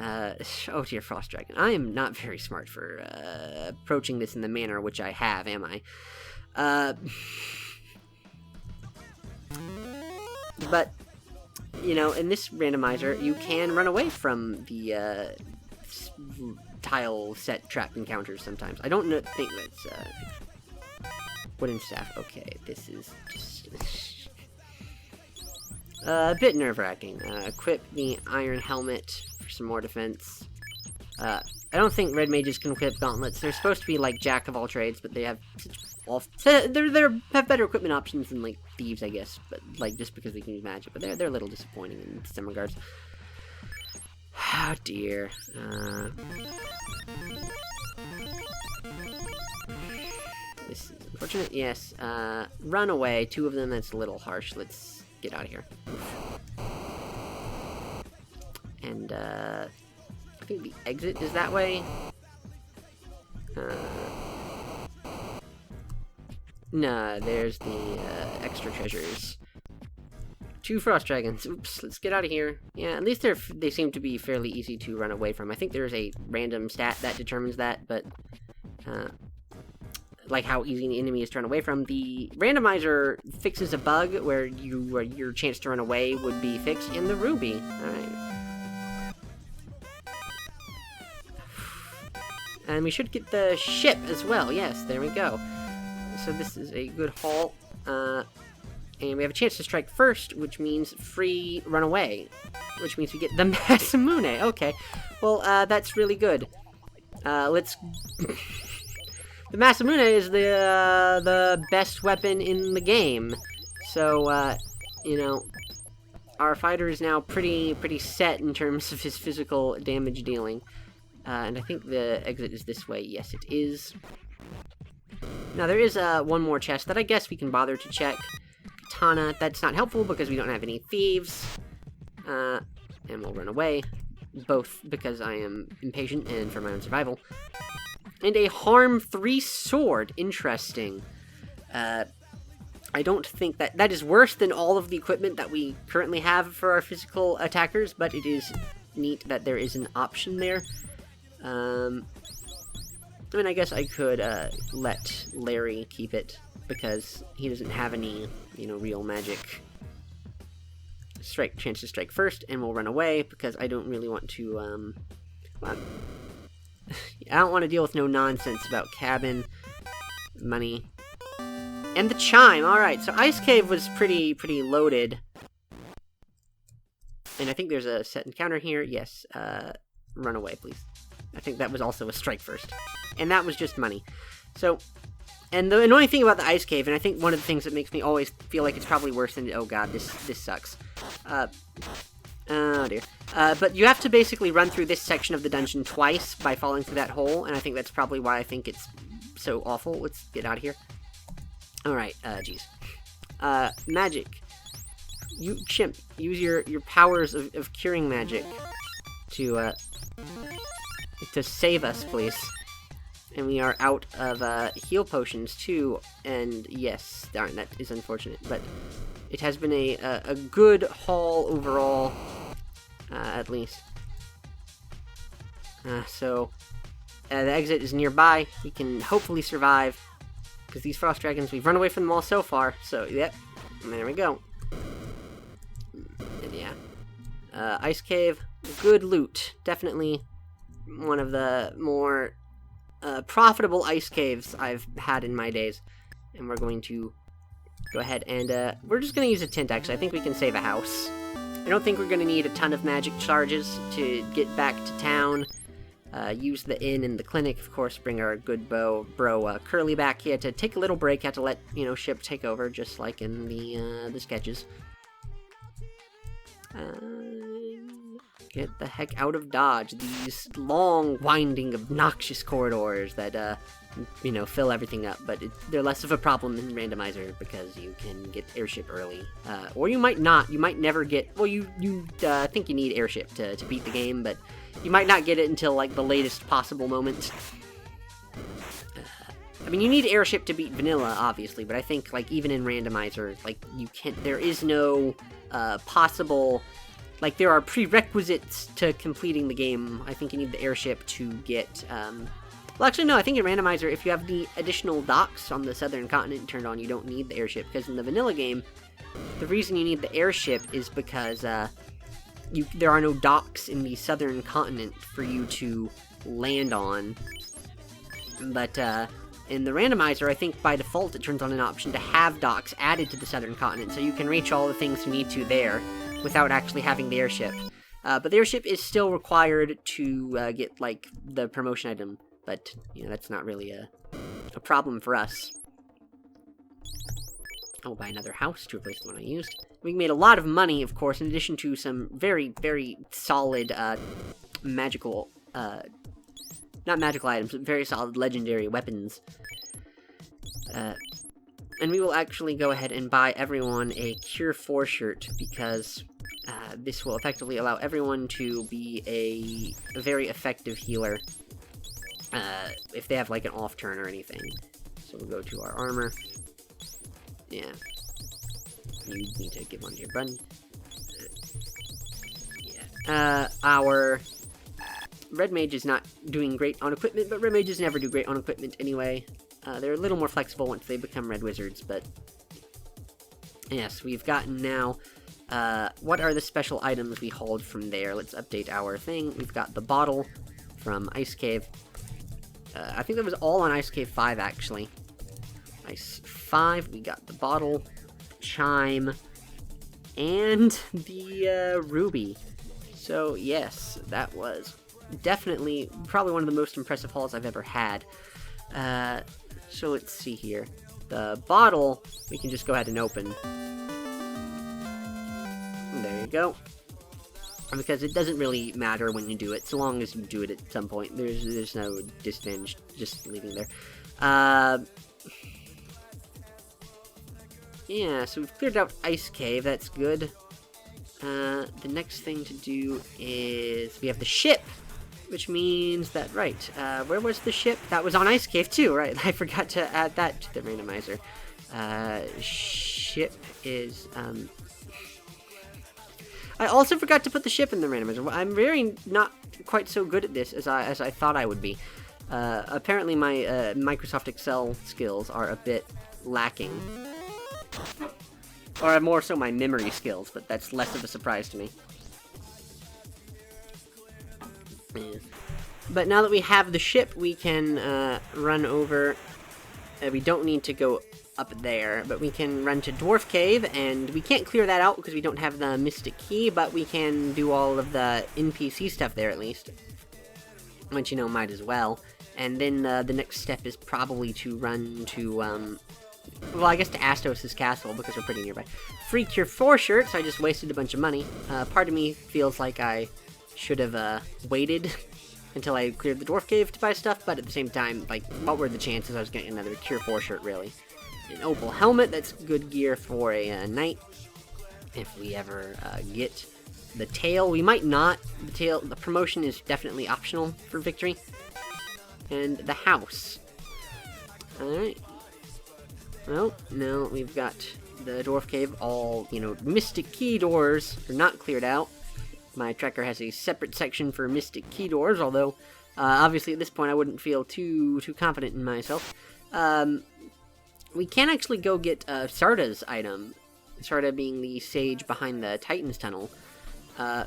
Oh dear, Frost Dragon. I am not very smart for, approaching this in the manner which I have, am I? But, you know, in this randomizer, you can run away from the, tile set trap encounters sometimes. I don't think that's, wooden staff. Okay, this is just... a bit nerve-wracking. Equip the iron helmet for some more defense. I don't think red mages can equip gauntlets. They're supposed to be like jack of all trades, but they have they have better equipment options than like thieves, I guess. But like just because they can use magic, but they're a little disappointing in some regards. Oh dear. This is unfortunate. Yes. Run away. 2 of them. That's a little harsh. Let's get out of here. And, I think the exit is that way. Nah, there's the, extra treasures. 2 frost dragons. Oops, let's get out of here. Yeah, at least they seem to be fairly easy to run away from. I think there's a random stat that determines that, but, like how easy an enemy is to run away from. The randomizer fixes a bug where your chance to run away would be fixed in the ruby. Alright. And we should get the ship as well. Yes, there we go. So this is a good haul. And we have a chance to strike first, which means free run away. Which means we get the Masamune. Okay. Well, that's really good. Let's... The Masamune is the best weapon in the game. So, you know, our fighter is now pretty set in terms of his physical damage dealing. And I think the exit is this way. Yes, it is. Now, there is one more chest that I guess we can bother to check. Katana. That's not helpful because we don't have any thieves. And we'll run away. Both because I am impatient and for my own survival. And a harm 3 sword. Interesting. I don't think that is worse than all of the equipment that we currently have for our physical attackers, but it is neat that there is an option there. I mean, I guess I could let Larry keep it because he doesn't have any, you know, real magic. Chance to strike first, and we'll run away because I don't really want to. I don't want to deal with no nonsense about cabin, money, and the chime. All right, so Ice Cave was pretty loaded, and I think there's a set encounter here. Yes, run away, please. I think that was also a strike first, and that was just money. So, and the annoying thing about the Ice Cave, and I think one of the things that makes me always feel like it's probably worse than oh god, this sucks. Oh dear. But you have to basically run through this section of the dungeon twice by falling through that hole, and I think that's probably why I think it's so awful. Let's get out of here. Alright, jeez. Magic. You, chimp, use your powers of curing magic to save us, please. And we are out of, heal potions, too, and yes, darn, that is unfortunate, but it has been a good haul overall. At least. So, the exit is nearby. We can hopefully survive. Because these frost dragons, we've run away from them all so far. So, yep. And there we go. And yeah. Ice Cave. Good loot. Definitely one of the more profitable ice caves I've had in my days. And we're going to go ahead and we're just going to use a tent, actually. I think we can save a house. I don't think we're going to need a ton of magic charges to get back to town. Use the inn and the clinic, of course, bring our good bro Curly back here to take a little break, had to let, you know, ship take over, just like in the sketches. Get the heck out of Dodge. These long, winding, obnoxious corridors that, you know, fill everything up, but they're less of a problem in Randomizer because you can get airship early. Or you might not. You might never get... Well, you think you need airship to beat the game, but you might not get it until, like, the latest possible moment. I mean, you need airship to beat vanilla, obviously, but I think, like, even in Randomizer, like, you can't... There is no possible like, there are prerequisites to completing the game. I think you need the airship to get, well, actually, no, I think in Randomizer, if you have the additional docks on the southern continent turned on, you don't need the airship, because in the vanilla game, the reason you need the airship is because, there are no docks in the southern continent for you to land on. But, in the Randomizer, I think by default it turns on an option to have docks added to the southern continent, so you can reach all the things you need to there without actually having the airship. But the airship is still required to get, like, the promotion item, but, you know, that's not really a problem for us. I'll buy another house to replace the one I used. We made a lot of money, of course, in addition to some very, very solid, magical, not magical items, but very solid legendary weapons. And we will actually go ahead and buy everyone a Cure 4 shirt, because this will effectively allow everyone to be a very effective healer if they have, like, an off turn or anything. So we'll go to our armor. Yeah. You need to give one to your button. Yeah. Our Red Mage is not doing great on equipment, but Red Mages never do great on equipment anyway. They're a little more flexible once they become Red Wizards, but... Yes, we've gotten now... what are the special items we hauled from there? Let's update our thing. We've got the bottle from Ice Cave. I think that was all on Ice Cave 5, actually. Ice 5, we got the bottle, chime, and the ruby. So, yes, that was definitely probably one of the most impressive hauls I've ever had. So let's see here. The bottle, we can just go ahead and open. There you go. Because it doesn't really matter when you do it, so long as you do it at some point. There's no disadvantage just leaving there. Yeah, so we've cleared out Ice Cave, that's good. The next thing to do is we have the ship, which means that, right, where was the ship? That was on Ice Cave too, right? I forgot to add that to the randomizer. Ship is, I also forgot to put the ship in the randomizer. I'm very not quite so good at this as I thought I would be. Apparently my Microsoft Excel skills are a bit lacking. Or more so my memory skills, but that's less of a surprise to me. Yeah. But now that we have the ship, we can run over. We don't need to go up there, but we can run to Dwarf Cave, and we can't clear that out because we don't have the Mystic Key, but we can do all of the NPC stuff there at least. Which, you know, might as well. And then the next step is probably to run to, well, I guess to Astos' castle, because we're pretty nearby. Free Cure 4 shirts, I just wasted a bunch of money. Part of me feels like I should have waited until I cleared the Dwarf Cave to buy stuff, but at the same time, like, what were the chances I was getting another Cure 4 shirt, really? An opal helmet, that's good gear for a knight. If we ever get the tail, we might not. The promotion is definitely optional for victory. And the house. Alright. Well, no, we've got the Dwarf Cave, all, you know, Mystic Key doors are not cleared out. My tracker has a separate section for Mystic Key doors, although, obviously at this point I wouldn't feel too confident in myself. We can actually go get Sarda's item. Sarda being the sage behind the Titan's Tunnel. So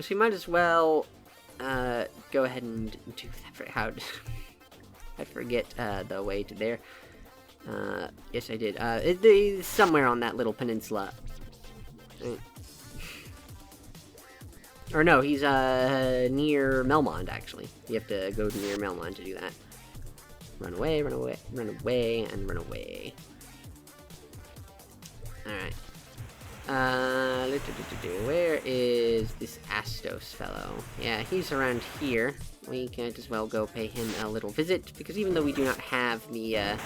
we might as well go ahead and do that. How? I forget the way to there. Yes, I did. It's somewhere on that little peninsula. Or no, he's near Melmond, actually. You have to go near Melmond to do that. Run away, run away, run away, and run away. Alright. Where is this Astos fellow? Yeah, he's around here. We can as well go pay him a little visit, because even though we do not have the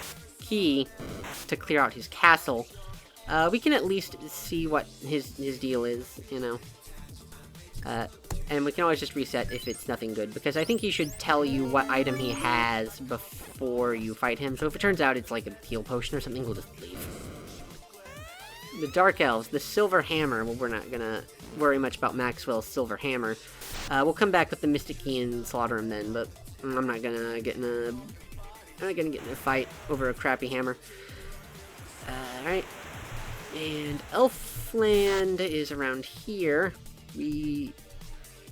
key to clear out his castle, we can at least see what his deal is, you know. And we can always just reset if it's nothing good, because I think he should tell you what item he has before you fight him. So if it turns out it's like a heal potion or something, we'll just leave. the Dark Elves, the Silver Hammer. Well, we're not gonna worry much about Maxwell's Silver Hammer. We'll come back with the Mystic Key and slaughter him then, but I'm not gonna get in a fight over a crappy hammer. Alright. And Elfland is around here. We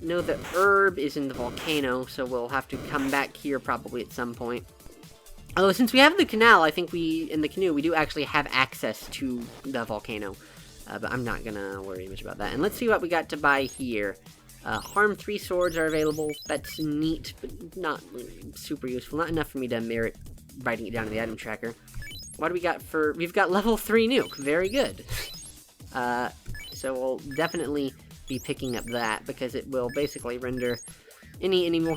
know the herb is in the volcano, so we'll have to come back here probably at some point. Although, since we have the canal, I think in the canoe, we do actually have access to the volcano. But I'm not gonna worry much about that. And let's see what we got to buy here. Harm 3 swords are available. That's neat, but not super useful. Not enough for me to merit writing it down in the item tracker. What do we got for... We've got level 3 nuke. Very good. So we'll definitely be picking up that, because it will basically render any enemy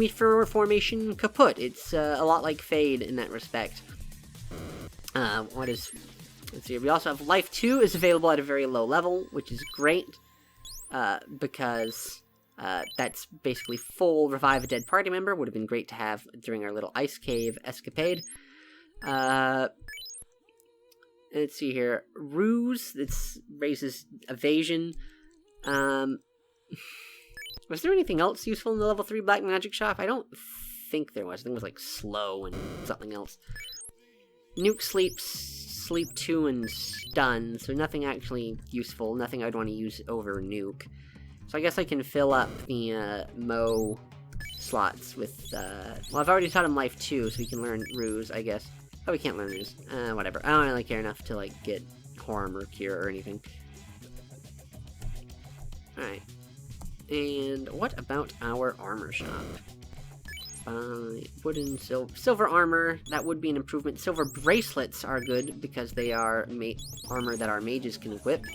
formation kaput. It's a lot like Fade in that respect. Let's see, we also have Life 2 is available at a very low level, which is great, because that's basically full revive a dead party member. Would have been great to have during our little ice cave escapade. Let's see here. Ruse, this raises evasion. Was there anything else useful in the level 3 black magic shop? I don't think there was. I think it was like slow and something else. Nuke sleep 2 and stun, so nothing actually useful. Nothing I'd want to use over nuke. So I guess I can fill up the Mo slots with, well, I've already taught him Life 2, so he can learn Ruse, I guess. Oh, we can't learn Ruse. Whatever. I don't really care enough to, like, get Harm or Cure or anything. Alright. And what about our armor shop? Wooden silver armor, that would be an improvement. Silver bracelets are good because they are armor that our mages can equip.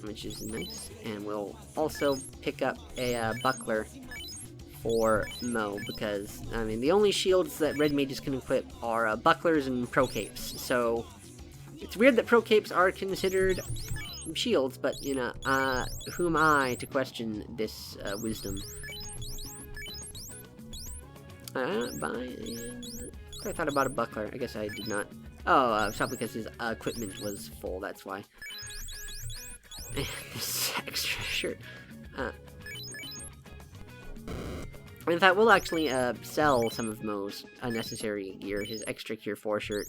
Which is nice. And we'll also pick up a buckler for Mo, because, I mean, the only shields that red mages can equip are bucklers and pro capes. So, it's weird that pro capes are considered shields, but, you know, who am I to question this wisdom? I thought about a buckler. I guess I did not. Oh, it's probably because his equipment was full, that's why. This extra shirt. In fact, we'll actually sell some of Mo's unnecessary gear, his extra Cure 4 shirt,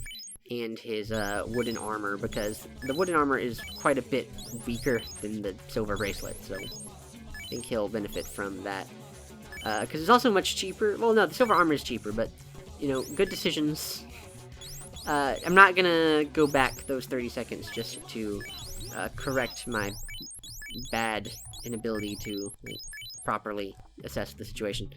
and his wooden armor, because the wooden armor is quite a bit weaker than the silver bracelet, so I think he'll benefit from that. Because it's also much cheaper. Well, no, the silver armor is cheaper, but, you know, good decisions. I'm not gonna go back those 30 seconds just to correct my bad inability to properly assess the situation.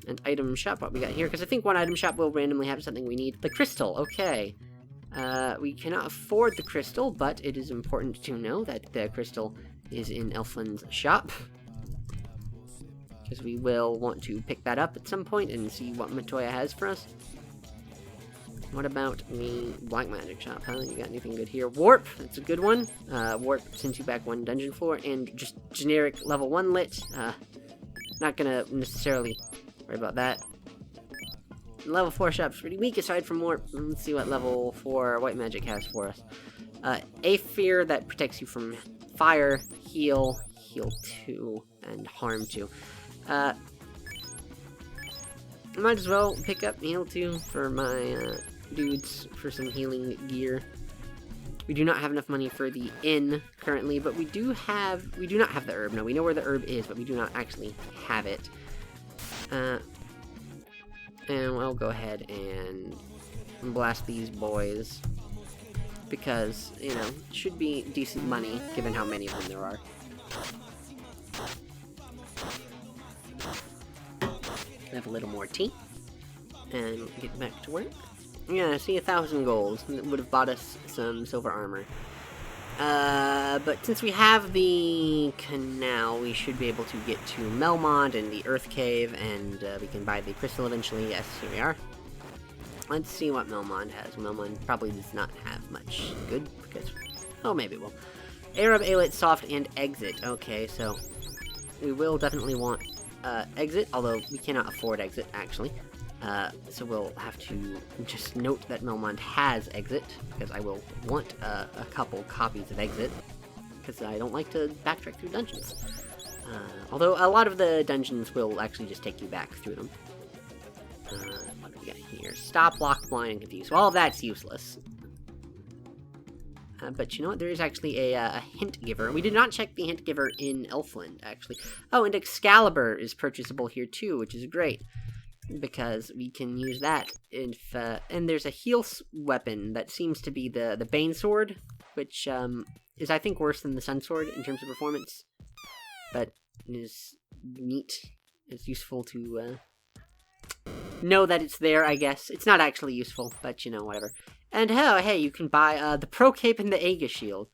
And item shop, what we got here, because I think one item shop will randomly have something we need. The crystal, okay. We cannot afford the crystal, but it is important to know that the crystal is in Elfland's shop. Because we will want to pick that up at some point and see what Matoya has for us. What about the black magic shop, huh? You got anything good here? Warp, that's a good one. Warp sends you back 1 dungeon floor, and just generic level 1 lit. Not gonna necessarily worry about that. Level 4 shop's pretty weak aside from Warp. Let's see what level 4 white magic has for us. Aether, that protects you from fire, heal 2, and harm 2. I might as well pick up heal 2 for my dudes for some healing gear. We do not have enough money for the inn currently, but we do not have the herb. No, we know where the herb is, but we do not actually have it. And we'll go ahead and blast these boys, because, you know, it should be decent money given how many of them there are. Have a little more tea, and get back to work. Yeah, see, 1,000 gold. That would have bought us some silver armor. But since we have the canal, we should be able to get to Melmond and the Earth Cave, and we can buy the crystal eventually. Yes, here we are. Let's see what Melmond has. Melmond probably does not have much good, because... Oh, maybe it will. Arab, Alit, Soft, and Exit. Okay, so we will definitely want... Exit, although we cannot afford Exit, actually. So we'll have to just note that Melmond has exit, because I will want a couple copies of exit, because I don't like to backtrack through dungeons. Although a lot of the dungeons will actually just take you back through them. What do we got here? Stop, lock, blind, and confuse. Well, that's useless. But you know what? There is actually a hint giver. We did not check the hint giver in Elfland, actually. Oh, and Excalibur is purchasable here too, which is great, because we can use that. If and there's a heal weapon that seems to be the Bane Sword, which is, I think, worse than the Sun Sword in terms of performance, but is neat. It's useful to know that it's there, I guess. It's not actually useful, but, you know, whatever. And oh, hey, you can buy the Pro Cape and the Aegis Shield.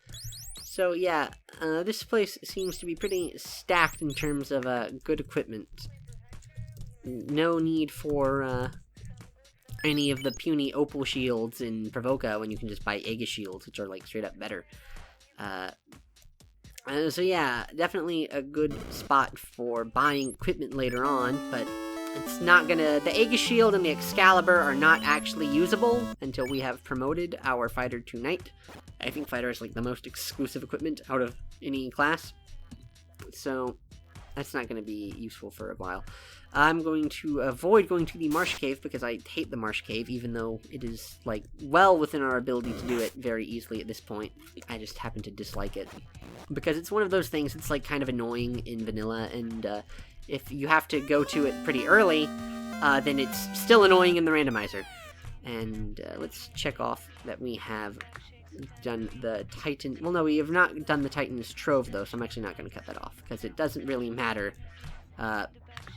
So, yeah, this place seems to be pretty stacked in terms of good equipment. No need for any of the puny Opal Shields in Provoca when you can just buy Aegis Shields, which are, like, straight up better. So yeah, definitely a good spot for buying equipment later on, but it's not gonna... The Aegis Shield and the Excalibur are not actually usable until we have promoted our Fighter to Knight. I think Fighter is, like, the most exclusive equipment out of any class, so that's not gonna be useful for a while. I'm going to avoid going to the Marsh Cave because I hate the Marsh Cave, even though it is, like, well within our ability to do it very easily at this point. I just happen to dislike it. Because it's one of those things that's, like, kind of annoying in vanilla, and if you have to go to it pretty early, then it's still annoying in the randomizer. And let's check off that we have done the Titan... Well, no, we have not done the Titan's Trove, though, so I'm actually not going to cut that off, because it doesn't really matter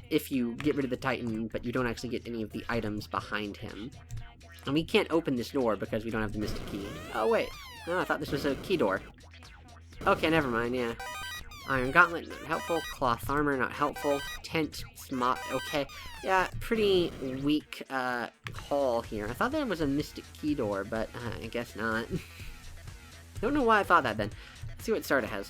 if you get rid of the Titan, but you don't actually get any of the items behind him. And we can't open this door because we don't have the Mystic Key. Oh, wait. Oh, I thought this was a key door. Okay, never mind, yeah. Iron Gauntlet, not helpful. Cloth Armor, not helpful. Tent, Smot, okay. Yeah, pretty weak haul here. I thought there was a Mystic Key door, but I guess not. Don't know why I thought that then. Let's see what Sarda has.